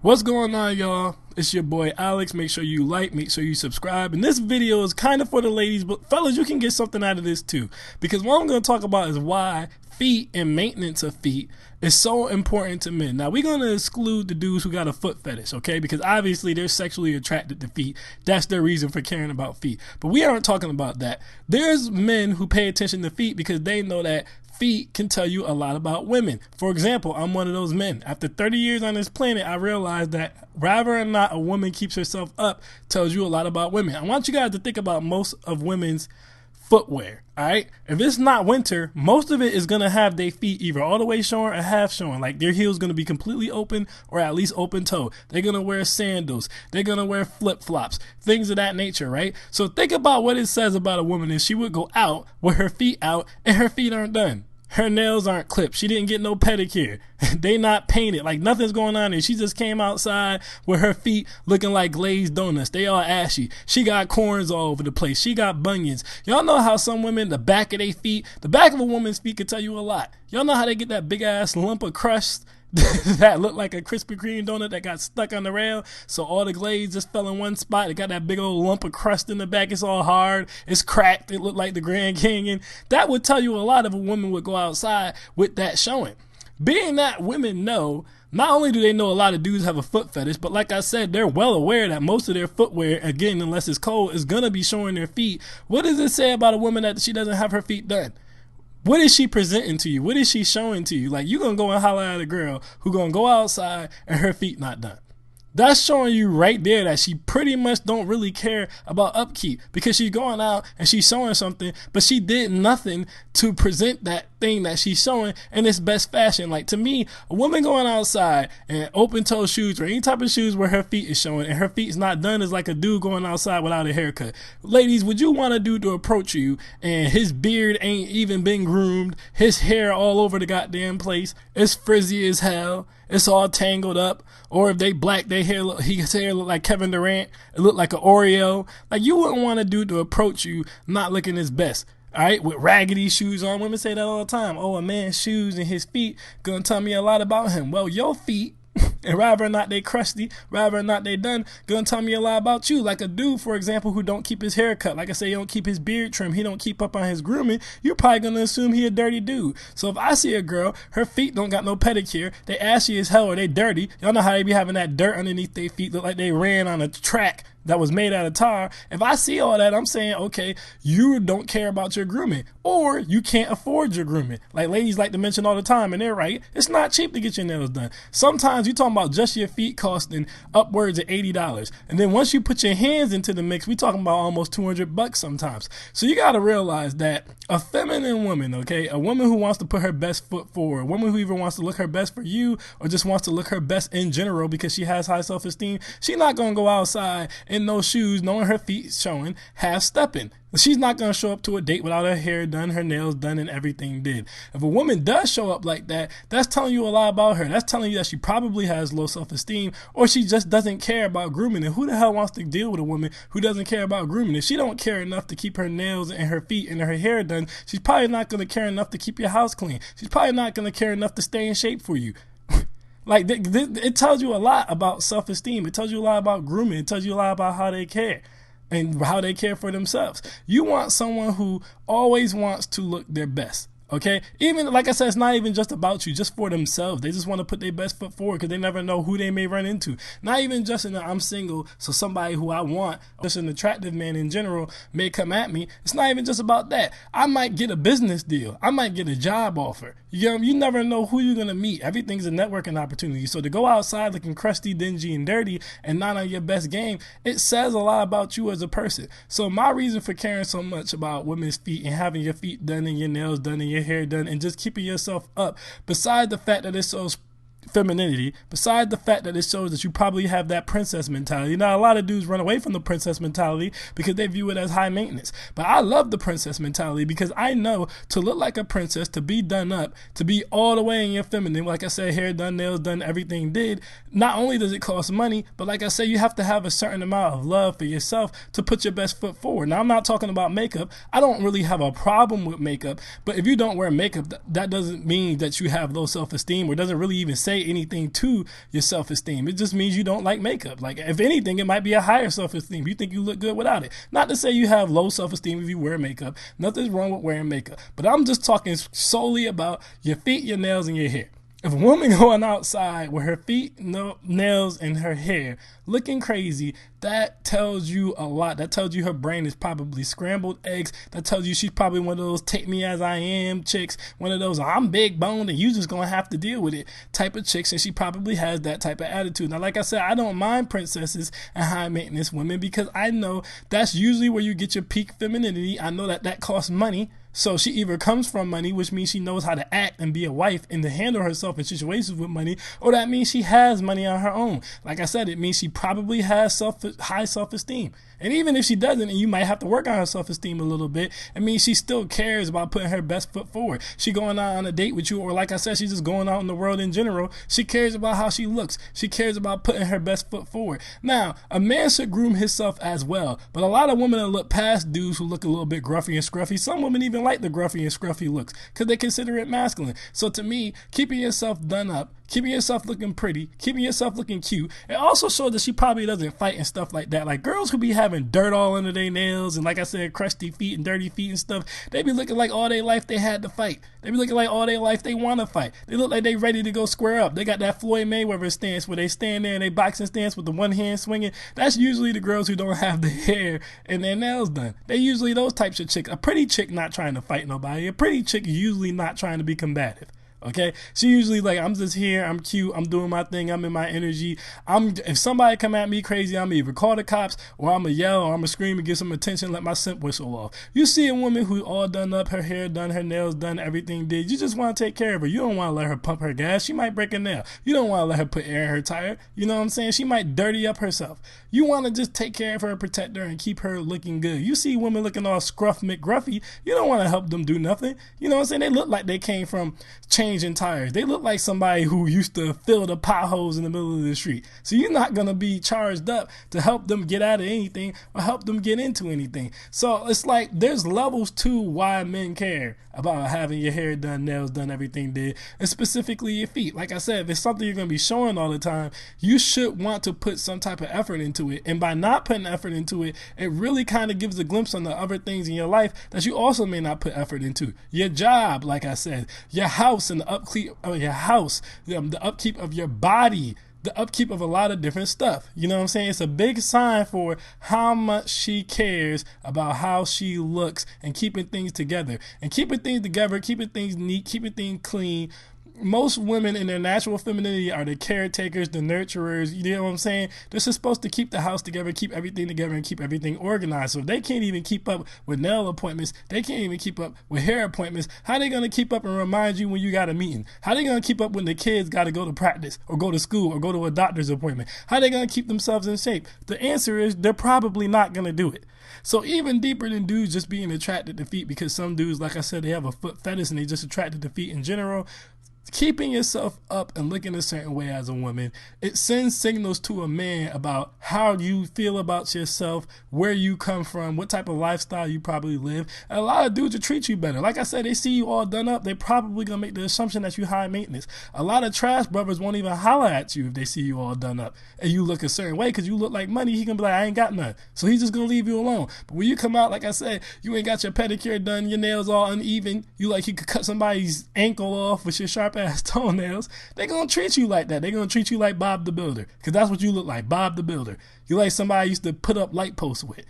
What's going on, y'all? It's your boy Alex. Make sure you like, make sure you subscribe. And this video is kind of for the ladies, but fellas, you can get something out of this too. Because what I'm going to talk about is why feet and maintenance of feet is so important to men. Now, we're going to exclude the dudes who got a foot fetish, okay? Because obviously they're sexually attracted to feet. That's their reason for caring about feet. But we aren't talking about that. There's men who pay attention to feet because they know that feet can tell you a lot about women. For example, I'm one of those men. After 30 years on this planet, I realized that whether or not a woman keeps herself up tells you a lot about women. I want you guys to think about most of women's footwear, all right? If it's not winter, most of it is going to have their feet either all the way showing or half showing. Like their heel's going to be completely open or at least open toe. They're going to wear sandals. They're going to wear flip-flops, things of that nature, right? So think about what it says about a woman if she would go out with her feet out and her feet aren't done. Her nails aren't clipped. She didn't get no pedicure. They not painted. Like nothing's going on there. She just came outside with her feet looking like glazed donuts. They all ashy. She got corns all over the place. She got bunions. Y'all know how some women, the back of their feet, the back of a woman's feet can tell you a lot. Y'all know how they get that big ass lump of crust that looked like a Krispy Kreme donut that got stuck on the rail, so all the glaze just fell in one spot. It got that big old lump of crust in the back. It's all hard, it's cracked, it looked like the Grand Canyon. That would tell you a lot if a woman would go outside with that showing. Being that women know, not only do they know a lot of dudes have a foot fetish, but like I said, they're well aware that most of their footwear, again, unless it's cold, is gonna be showing their feet. What does it say about a woman that she doesn't have her feet done? What is she presenting to you? What is she showing to you? Like, you gonna go and holler at a girl who gonna go outside and her feet not done. That's showing you right there that she pretty much don't really care about upkeep, because she's going out and she's showing something, but she did nothing to present that thing that she's showing in its best fashion. Like, to me, a woman going outside in open toe shoes or any type of shoes where her feet is showing and her feet's not done is like a dude going outside without a haircut. Ladies, would you want a dude to approach you and his beard ain't even been groomed, his hair all over the goddamn place, it's frizzy as hell, it's all tangled up, or if they black, his hair look like Kevin Durant, it look like an Oreo? Like, you wouldn't want a dude to approach you not looking his best. All right, with raggedy shoes on. Women say that all the time. Oh, a man's shoes and his feet gonna tell me a lot about him. Well, your feet, and rather or not they crusty, rather or not they done, gonna tell me a lot about you. Like a dude, for example, who don't keep his hair cut. Like I say, he don't keep his beard trim. He don't keep up on his grooming. You're probably gonna assume he a dirty dude. So if I see a girl, her feet don't got no pedicure, they ashy as hell or they dirty. Y'all know how they be having that dirt underneath their feet, look like they ran on a track that was made out of tar. If I see all that, I'm saying, okay, you don't care about your grooming, or you can't afford your grooming. Like ladies like to mention all the time, and they're right, it's not cheap to get your nails done. Sometimes you're talking about just your feet costing upwards of $80. And then once you put your hands into the mix, we talking about almost $200 sometimes. So you got to realize that a feminine woman, okay, a woman who wants to put her best foot forward, a woman who even wants to look her best for you, or just wants to look her best in general because she has high self-esteem, she's not going to go outside in no shoes, knowing her feet showing, half stepping. She's not going to show up to a date without her hair done, her nails done, and everything did. If a woman does show up like that, that's telling you a lot about her. That's telling you that she probably has low self-esteem, or she just doesn't care about grooming. And who the hell wants to deal with a woman who doesn't care about grooming? If she don't care enough to keep her nails and her feet and her hair done, she's probably not going to care enough to keep your house clean. She's probably not going to care enough to stay in shape for you. Like, it tells you a lot about self-esteem. It tells you a lot about grooming. It tells you a lot about how they care and how they care for themselves. You want someone who always wants to look their best. Okay, even like I said, it's not even just about you, just for themselves. They just want to put their best foot forward because they never know who they may run into. Not even just in the I'm single, so somebody who I want, just an attractive man in general, may come at me. It's not even just about that. I might get a business deal. I might get a job offer. You never know who you're gonna meet. Everything's a networking opportunity. So to go outside looking crusty, dingy, and dirty, and not on your best game, it says a lot about you as a person. So my reason for caring so much about women's feet and having your feet done and your nails done and your hair done and just keeping yourself up, besides the fact that it shows femininity, besides the fact that it shows that you probably have that princess mentality. Now, a lot of dudes run away from the princess mentality because they view it as high maintenance. But I love the princess mentality because I know to look like a princess, to be done up, to be all the way in your feminine, like I said, hair done, nails done, everything did, not only does it cost money, but like I said, you have to have a certain amount of love for yourself to put your best foot forward. Now, I'm not talking about makeup. I don't really have a problem with makeup, but if you don't wear makeup, that doesn't mean that you have low self-esteem, or doesn't really even say say anything to your self-esteem. It just means you don't like makeup. Like, if anything, it might be a higher self-esteem. You think you look good without it. Not to say you have low self-esteem if you wear makeup. Nothing's wrong with wearing makeup. But I'm just talking solely about your feet, your nails, and your hair. If a woman going outside with her feet, nails, and her hair looking crazy, that tells you a lot. That tells you her brain is probably scrambled eggs. That tells you she's probably one of those take me as I am chicks. One of those I'm big boned and you just going to have to deal with it type of chicks. And she probably has that type of attitude. Now, like I said, I don't mind princesses and high maintenance women because I know that's usually where you get your peak femininity. I know that costs money. So she either comes from money, which means she knows how to act and be a wife and to handle herself in situations with money, or that means she has money on her own. Like I said, it means she probably has high self-esteem. And even if she doesn't, and you might have to work on her self-esteem a little bit, it means she still cares about putting her best foot forward. She going out on a date with you, or like I said, she's just going out in the world in general. She cares about how she looks. She cares about putting her best foot forward. Now, a man should groom himself as well, but a lot of women look past dudes who look a little bit gruffy and scruffy. Some women even like the gruffy and scruffy looks because they consider it masculine. So to me, keeping yourself done up, keeping yourself looking pretty, keeping yourself looking cute, it also shows that she probably doesn't fight and stuff like that. Like girls who be having dirt all under their nails and, like I said, crusty feet and dirty feet and stuff, they be looking like all their life they had to fight. They be looking like all their life they want to fight. They look like they ready to go square up. They got that Floyd Mayweather stance where they stand there and they boxing stance with the one hand swinging. That's usually the girls who don't have the hair and their nails done. They usually those types of chicks. A pretty chick not trying to fight nobody. A pretty chick usually not trying to be combative. Okay, she usually like, I'm just here, I'm cute, I'm doing my thing, I'm in my energy. If somebody come at me crazy, I'm either call the cops or I'm gonna yell or I'm gonna scream and get some attention, let my scent whistle off. You see a woman who all done up, her hair done, her nails done, everything did. You just want to take care of her. You don't want to let her pump her gas. She might break a nail. You don't want to let her put air in her tire. You know what I'm saying? She might dirty up herself. You want to just take care of her, protect her, and keep her looking good. You see women looking all scruff McGruffy, you don't want to help them do nothing. You know what I'm saying? They look like they came from changing tires. They look like somebody who used to fill the potholes in the middle of the street. So you're not going to be charged up to help them get out of anything or help them get into anything. So it's like there's levels to why men care about having your hair done, nails done, everything did, and specifically your feet. Like I said, if it's something you're going to be showing all the time, you should want to put some type of effort into it. And by not putting effort into it, it really kind of gives a glimpse on the other things in your life that you also may not put effort into. Your job, like I said, your house and the upkeep of your house, the upkeep of your body, the upkeep of a lot of different stuff. You know what I'm saying? It's a big sign for how much she cares about how she looks and keeping things together. And keeping things together, keeping things neat, keeping things clean. Most women in their natural femininity are the caretakers, the nurturers. You know what I'm saying? They're supposed to keep the house together, keep everything together, and keep everything organized. So if they can't even keep up with nail appointments, they can't even keep up with hair appointments, how are they going to keep up and remind you when you got a meeting? How are they going to keep up when the kids got to go to practice or go to school or go to a doctor's appointment? How are they going to keep themselves in shape? The answer is they're probably not going to do it. So even deeper than dudes just being attracted to feet, because some dudes, like I said, they have a foot fetish and they just attracted to feet in general. Keeping yourself up and looking a certain way as a woman, it sends signals to a man about how you feel about yourself, where you come from, what type of lifestyle you probably live. And a lot of dudes will treat you better. Like I said, they see you all done up, they probably gonna make the assumption that you high maintenance. A lot of trash brothers won't even holler at you if they see you all done up and you look a certain way because you look like money. He can be like, I ain't got none. So he's just gonna leave you alone. But when you come out, like I said, you ain't got your pedicure done, your nails all uneven, you like you could cut somebody's ankle off with your sharp ass toenails, they're gonna treat you like that. They're gonna treat you like Bob the Builder, because that's what you look like, Bob the Builder. You like somebody used to put up light posts with.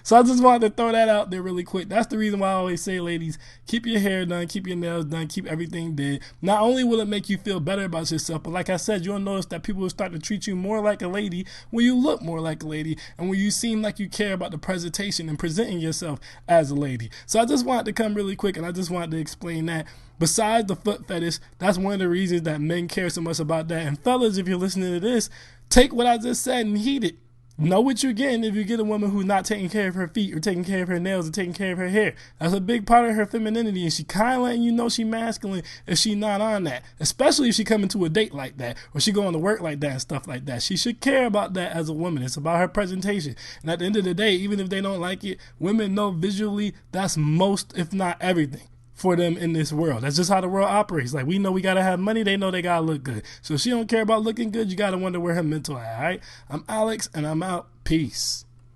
So I just wanted to throw that out there really quick. That's the reason why I always say, ladies, keep your hair done, keep your nails done, keep everything did. Not only will it make you feel better about yourself, but like I said, you'll notice that people will start to treat you more like a lady when you look more like a lady and when you seem like you care about the presentation and presenting yourself as a lady. So I just wanted to come really quick and I just wanted to explain that. Besides the foot fetish, that's one of the reasons that men care so much about that. And fellas, if you're listening to this, take what I just said and heed it. Know what you're getting if you get a woman who's not taking care of her feet or taking care of her nails or taking care of her hair. That's a big part of her femininity, and she kind of letting you know she masculine if she not on that, especially if she coming to a date like that or she going to work like that and stuff like that. She should care about that as a woman. It's about her presentation. And at the end of the day, even if they don't like it, women know visually that's most, if not everything. for them in this world. That's just how the world operates. Like, we know we gotta have money, they know they gotta look good. So if she don't care about looking good, you gotta wonder where her mental at. All right, I'm Alex, and I'm out. Peace.